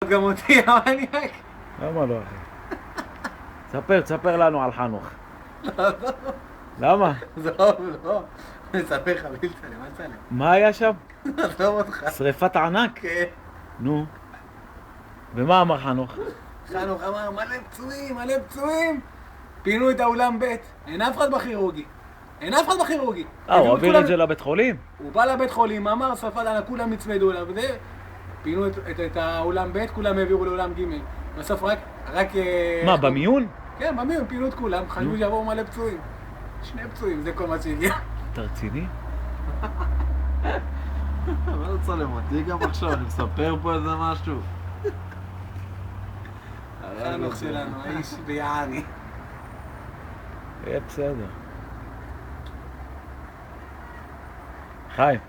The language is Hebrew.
גם אותי, המניאק. למה לא, אחי? תספר לנו על חנוך. למה? זהו, לא. נספר לך בלצלם, אל תצלם. מה היה שם? עזוב אותך. שריפת ענק? כן. נו. ומה אמר חנוך? חנוך אמר מלא פצועים, מלא פצועים. פינו את האולם ב', אין אף אחד בכירורגי. אין אף אחד בכירורגי. הוא העביר את זה לבית חולים? הוא בא לבית חולים, אמר שרפת ענק, כולם נצמדו אליו, וזה... פינו את האולם ב', כולם העבירו לאולם ג'. בסוף רק... מה, במיון? כן, במיון, פינו את כולם, חשבו שיבואו מלא פצועים. 2 פצועים, זה כל מה שהגיע. אתה רציני? מה לא צלם אותי גם עכשיו? אני מספר פה איזה משהו. חנוך שלנו, האיש ביעני. יהיה בסדר. חיים.